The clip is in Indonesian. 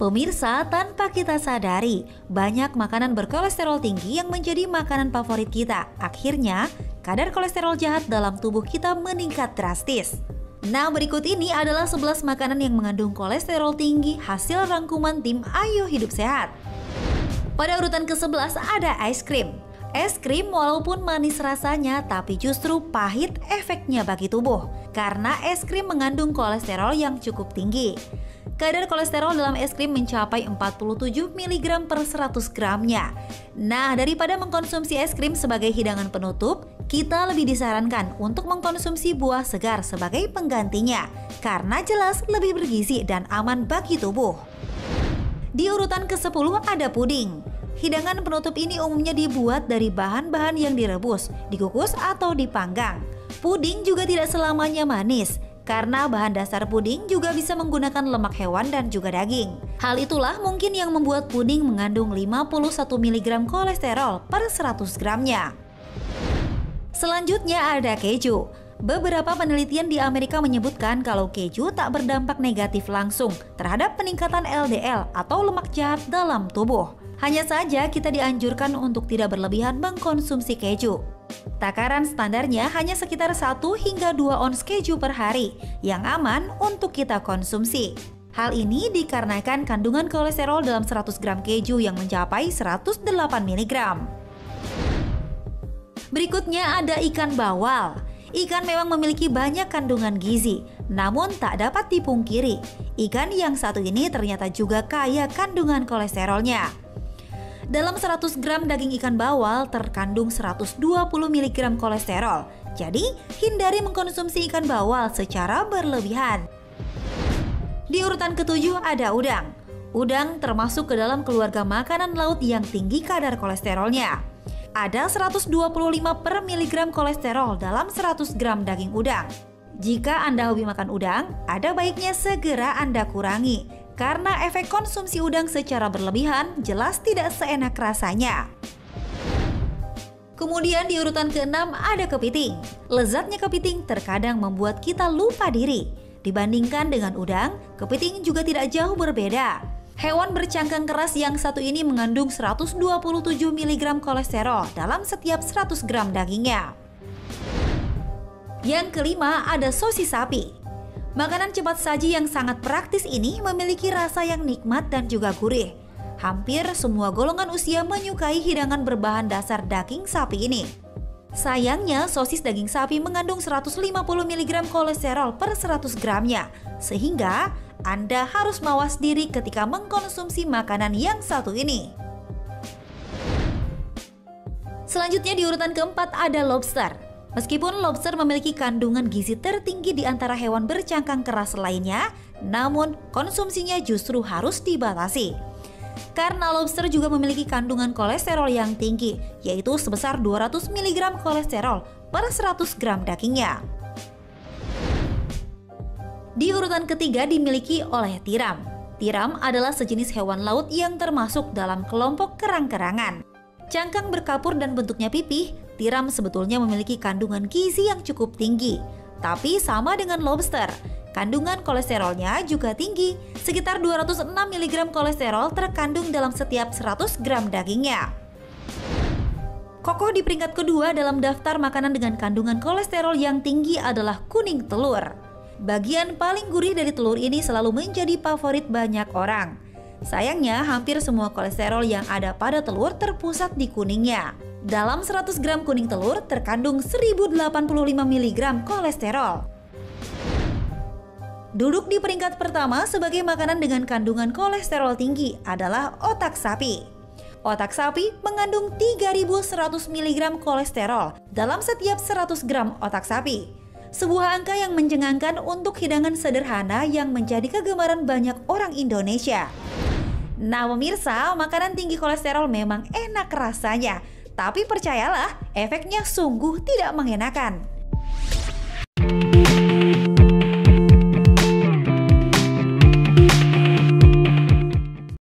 Pemirsa, tanpa kita sadari, banyak makanan berkolesterol tinggi yang menjadi makanan favorit kita. Akhirnya, kadar kolesterol jahat dalam tubuh kita meningkat drastis. Nah, berikut ini adalah 11 makanan yang mengandung kolesterol tinggi hasil rangkuman tim Ayo Hidup Sehat. Pada urutan ke-11 ada es krim. Es krim walaupun manis rasanya, tapi justru pahit efeknya bagi tubuh. Karena es krim mengandung kolesterol yang cukup tinggi. Kadar kolesterol dalam es krim mencapai 47 mg per 100 gramnya. Nah, daripada mengkonsumsi es krim sebagai hidangan penutup, kita lebih disarankan untuk mengkonsumsi buah segar sebagai penggantinya. Karena jelas lebih bergizi dan aman bagi tubuh. Di urutan ke-10 ada puding. Hidangan penutup ini umumnya dibuat dari bahan-bahan yang direbus, dikukus atau dipanggang. Puding juga tidak selamanya manis. Karena bahan dasar puding juga bisa menggunakan lemak hewan dan juga daging. Hal itulah mungkin yang membuat puding mengandung 51 mg kolesterol per 100 gramnya. Selanjutnya ada keju. Beberapa penelitian di Amerika menyebutkan kalau keju tak berdampak negatif langsung terhadap peningkatan LDL atau lemak jahat dalam tubuh. Hanya saja kita dianjurkan untuk tidak berlebihan mengkonsumsi keju. Takaran standarnya hanya sekitar 1 hingga 2 ons keju per hari yang aman untuk kita konsumsi. Hal ini dikarenakan kandungan kolesterol dalam 100 gram keju yang mencapai 108 mg. Berikutnya ada ikan bawal. Ikan memang memiliki banyak kandungan gizi, namun tak dapat dipungkiri, ikan yang satu ini ternyata juga kaya kandungan kolesterolnya. Dalam 100 gram daging ikan bawal terkandung 120 mg kolesterol. Jadi, hindari mengkonsumsi ikan bawal secara berlebihan. Di urutan ke-7 ada udang. Udang termasuk ke dalam keluarga makanan laut yang tinggi kadar kolesterolnya. Ada 125 per miligram kolesterol dalam 100 gram daging udang. Jika Anda hobi makan udang, ada baiknya segera Anda kurangi. Karena efek konsumsi udang secara berlebihan jelas tidak seenak rasanya. Kemudian di urutan ke-6 ada kepiting. Lezatnya kepiting terkadang membuat kita lupa diri. Dibandingkan dengan udang, kepiting juga tidak jauh berbeda. Hewan bercangkang keras yang satu ini mengandung 127 mg kolesterol dalam setiap 100 gram dagingnya. Yang kelima ada sosis sapi. Makanan cepat saji yang sangat praktis ini memiliki rasa yang nikmat dan juga gurih. Hampir semua golongan usia menyukai hidangan berbahan dasar daging sapi ini. Sayangnya, sosis daging sapi mengandung 150 mg kolesterol per 100 gramnya, sehingga Anda harus mawas diri ketika mengkonsumsi makanan yang satu ini. Selanjutnya di urutan keempat ada lobster. Meskipun lobster memiliki kandungan gizi tertinggi di antara hewan bercangkang keras lainnya, namun konsumsinya justru harus dibatasi. Karena lobster juga memiliki kandungan kolesterol yang tinggi, yaitu sebesar 200 mg kolesterol per 100 gram dagingnya. Di urutan ketiga dimiliki oleh tiram. Tiram adalah sejenis hewan laut yang termasuk dalam kelompok kerang-kerangan. Cangkang berkapur dan bentuknya pipih, tiram sebetulnya memiliki kandungan gizi yang cukup tinggi. Tapi sama dengan lobster, kandungan kolesterolnya juga tinggi, sekitar 206 mg kolesterol terkandung dalam setiap 100 gram dagingnya. Kokoh di peringkat kedua dalam daftar makanan dengan kandungan kolesterol yang tinggi adalah kuning telur. Bagian paling gurih dari telur ini selalu menjadi favorit banyak orang. Sayangnya, hampir semua kolesterol yang ada pada telur terpusat di kuningnya. Dalam 100 gram kuning telur terkandung 1085 mg kolesterol. Duduk di peringkat pertama sebagai makanan dengan kandungan kolesterol tinggi adalah otak sapi. Otak sapi mengandung 3100 mg kolesterol dalam setiap 100 gram otak sapi. Sebuah angka yang menjengangkan untuk hidangan sederhana yang menjadi kegemaran banyak orang Indonesia. Nah pemirsa, makanan tinggi kolesterol memang enak rasanya, tapi percayalah efeknya sungguh tidak mengenakan.